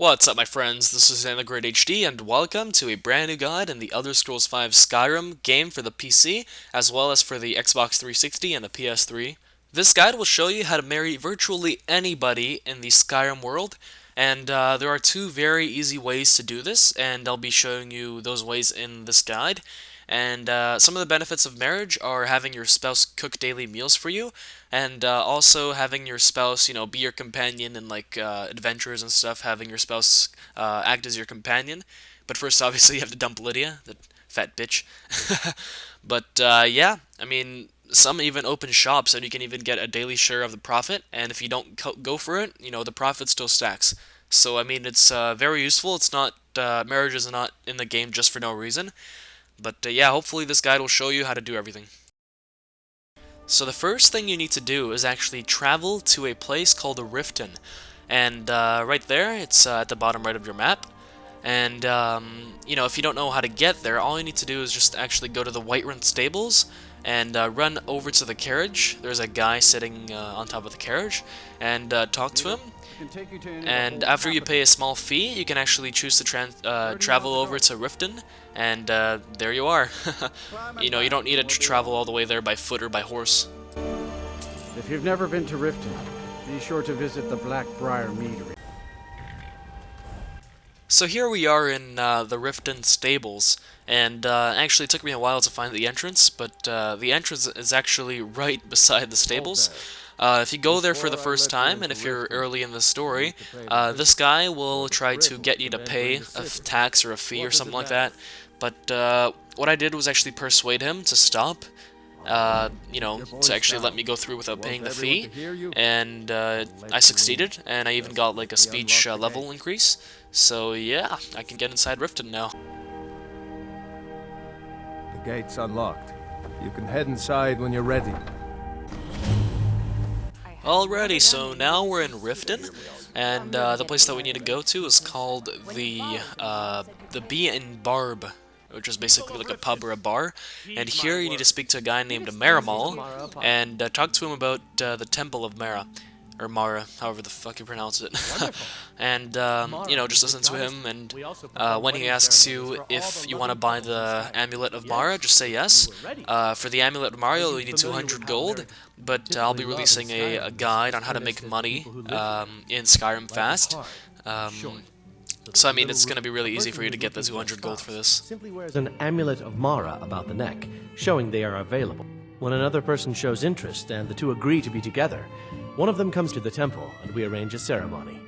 What's up, my friends? This is DanTheGreatHD, and welcome to a brand new guide in the Elder Scrolls V Skyrim game for the PC, as well as for the Xbox 360 and the PS3. This guide will show you how to marry virtually anybody in the Skyrim world, and there are two very easy ways to do this, and I'll be showing you those ways in this guide. And some of the benefits of marriage are having your spouse cook daily meals for you, and also having your spouse, be your companion in like adventures and stuff. Having your spouse act as your companion. But first, obviously, you have to dump Lydia, the fat bitch. But yeah, I mean, some even open shops, and you can even get a daily share of the profit. And if you don't go for it, the profit still stacks. So I mean, it's very useful. It's not marriage is not in the game just for no reason. But yeah, hopefully this guide will show you how to do everything. So the first thing you need to do is actually travel to a place called Rifton. And right there, it's at the bottom right of your map. And, if you don't know how to get there, all you need to do is just actually go to the Rifton Stables and run over to the carriage. There's a guy sitting on top of the carriage, and talk to him. And after you pay a small fee, you can actually choose to travel over to Rifton, and there you are. You don't need to travel all the way there by foot or by horse. If you've never been to Rifton, be sure to visit the Blackbriar Meadery. So here we are in the Rifton Stables, and actually it took me a while to find the entrance, but the entrance is actually right beside the stables. If you go there for the first time, and if you're early in the story, this guy will try to get you to pay a tax or a fee or something like that. But what I did was actually persuade him to stop, to actually let me go through without paying the fee, and I succeeded, and I even got like a speech level increase. So yeah, I can get inside Rifton now. The gate's unlocked. You can head inside when you're ready. Alrighty, so now we're in Rifton, and the place that we need to go to is called the Bee and Barb, which is basically like a pub or a bar. And here you need to speak to a guy named Maramal and talk to him about the Temple of Mara. Or Mara, however the fuck you pronounce it. And, just listen to him, and when he asks you if you want to buy the Amulet of Mara, just say yes. For the Amulet of Mara, you need 200 gold, but I'll be releasing a guide on how to make money in Skyrim fast. So, I mean, it's going to be really easy for you to get the 200 gold for this. Simply wears an Amulet of Mara about the neck, showing they are available. When another person shows interest and the two agree to be together, one of them comes to the temple, and we arrange a ceremony.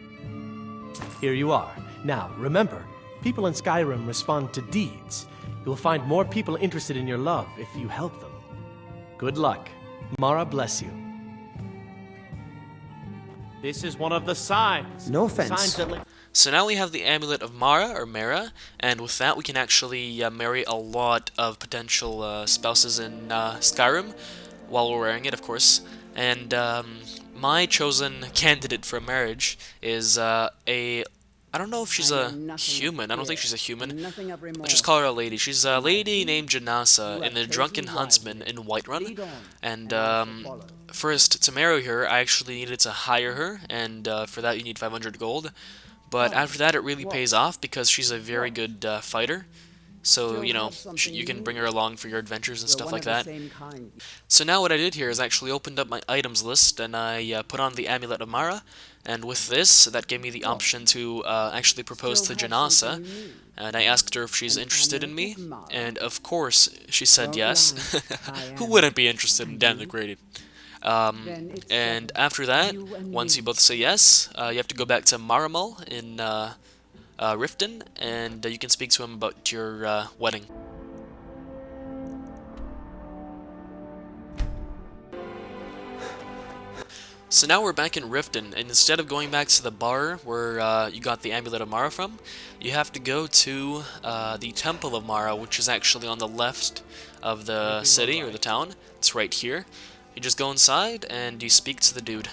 Here you are. Now, remember, people in Skyrim respond to deeds. You'll find more people interested in your love if you help them. Good luck. Mara bless you. This is one of the signs. No offense. Signs that So now we have the Amulet of Mara, or Mara, and with that we can actually marry a lot of potential spouses in Skyrim, while we're wearing it, of course. And my chosen candidate for marriage is I don't know if she's a human. I don't think she's a human. Let's just call her a lady. She's a lady named Janasa in the Drunken Huntsman in Whiterun. And first, to marry her, I actually needed to hire her, and for that you need 500 gold. But after that, it really pays off because she's a very good fighter. So, you can bring her along for your adventures and stuff like that. So now what I did here is actually opened up my items list, and I put on the Amulet of Mara, and with this, that gave me the option to actually propose to Janasa, and I asked her if she's interested in me, and of course, she said yes. Who wouldn't be interested in DanTheGreatHD? And after that, once you both say yes, you have to go back to Maramal in Rifton, and you can speak to him about your wedding. So now we're back in Rifton, and instead of going back to the bar where you got the Amulet of Mara from, you have to go to the Temple of Mara, which is actually on the left of the city, or the town. It's right here. You just go inside, and you speak to the dude.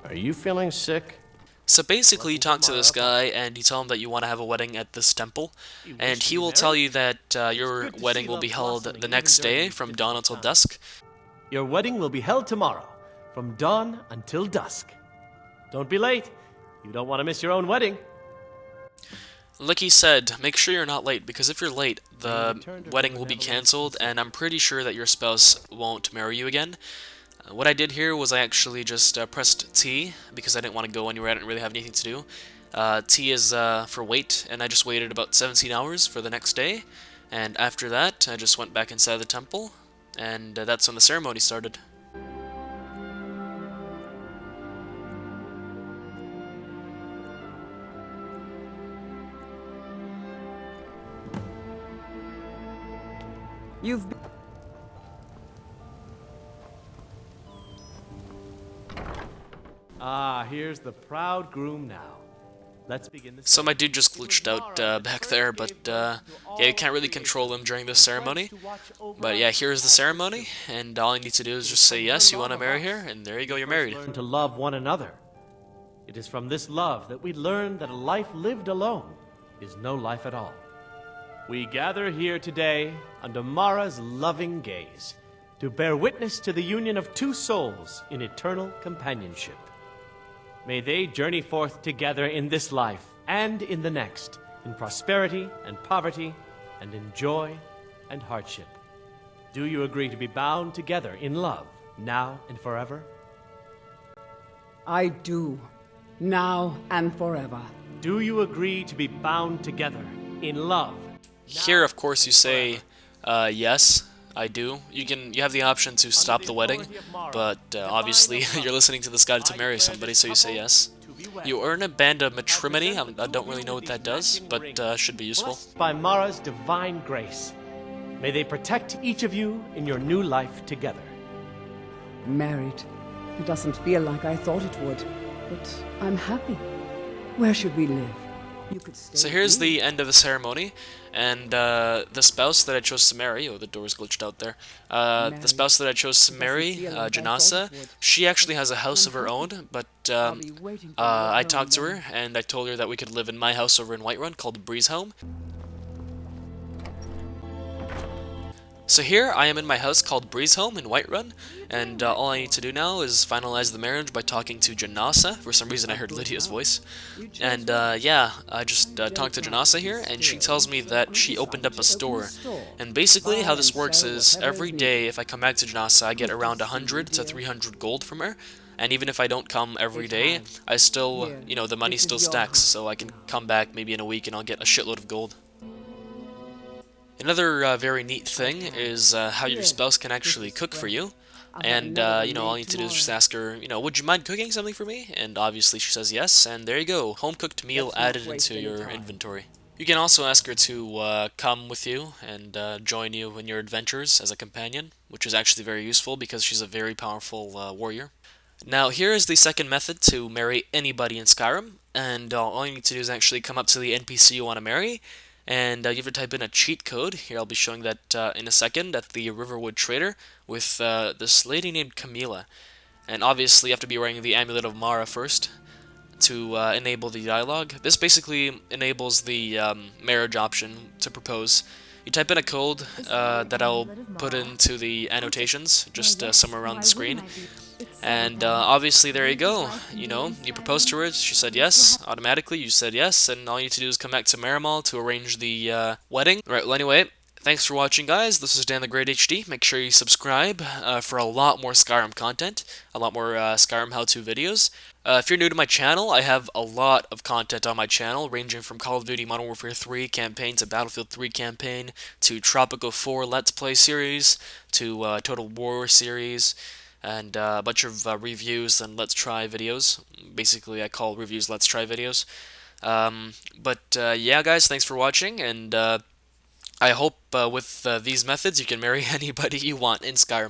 Are you feeling sick? So basically, you talk to this guy, and you tell him that you want to have a wedding at this temple, and he will tell you that your wedding will be held the next day from dawn until dusk. Your wedding will be held tomorrow, from dawn until dusk. Don't be late. You don't want to miss your own wedding. Like he said, make sure you're not late, because if you're late, the wedding will be cancelled, and I'm pretty sure that your spouse won't marry you again. What I did here was I actually just pressed T, because I didn't want to go anywhere, I didn't really have anything to do. T is for wait, and I just waited about 17 hours for the next day, and after that, I just went back inside the temple, and that's when the ceremony started. You've Ah, here's the proud groom now. Let's begin this. So my dude just glitched out back there, but yeah, you can't really control him during this ceremony. But yeah, here's the ceremony, and all you need to do is just say yes, you want to marry her, and there you go, you're married. Learn to love one another. It is from this love that we learn that a life lived alone is no life at all. We gather here today under Mara's loving gaze to bear witness to the union of two souls in eternal companionship. May they journey forth together in this life and in the next, in prosperity and poverty, and in joy and hardship. Do you agree to be bound together in love, now and forever? I do, now and forever. Do you agree to be bound together in love? Here, of course, you say yes, I do. You have the option to stop the wedding, but obviously you're listening to this guide to marry somebody, so you say yes. You earn a band of matrimony. I don't really know what that does, but should be useful. Blessed by Mara's divine grace, may they protect each of you in your new life together. Married. It doesn't feel like I thought it would, but I'm happy. Where should we live? You could stay So here's with me. the end of the ceremony, and the spouse that I chose to marry, oh, the door's glitched out there, the spouse that I chose to marry, Janasa, she actually has a house of her own, but I talked to her, and I told her that we could live in my house over in Whiterun, called Breeze Home. So here, I am in my house called Breeze Home in Whiterun, and all I need to do now is finalize the marriage by talking to Janasa. For some reason I heard Lydia's voice. And yeah, I just talked to Janasa here, and she tells me that she opened up a store. And basically how this works is, every day if I come back to Janasa, I get around 100 to 300 gold from her. And even if I don't come every day, I still, you know, the money still stacks, so I can come back maybe in a week and I'll get a shitload of gold. Another very neat thing is how your spouse can actually cook for you. And, you know, all you need to do is just ask her, you know, would you mind cooking something for me? And obviously she says yes, and there you go, home-cooked meal added into your inventory. You can also ask her to come with you and join you in your adventures as a companion, which is actually very useful because she's a very powerful warrior. Now, here is the second method to marry anybody in Skyrim, and all you need to do is actually come up to the NPC you want to marry, and you have to type in a cheat code. Here, I'll be showing that in a second at the Riverwood Trader with this lady named Camila. And obviously, you have to be wearing the Amulet of Mara first to enable the dialogue. This basically enables the marriage option to propose. You type in a code that I'll put into the annotations, just somewhere around the screen. And obviously, there you go. You know, you proposed to her, she said yes, automatically, you said yes, and all you need to do is come back to Marimal to arrange the wedding. Right, well, anyway, thanks for watching, guys. This is DanTheGreatHD. Make sure you subscribe for a lot more Skyrim content, a lot more Skyrim how-to videos. If you're new to my channel, I have a lot of content on my channel, ranging from Call of Duty Modern Warfare 3 campaign to Battlefield 3 campaign, to Tropico 4 Let's Play series, to Total War series, and a bunch of reviews and Let's Try videos. Basically, I call reviews Let's Try videos. Yeah, guys, thanks for watching, and I hope with these methods you can marry anybody you want in Skyrim.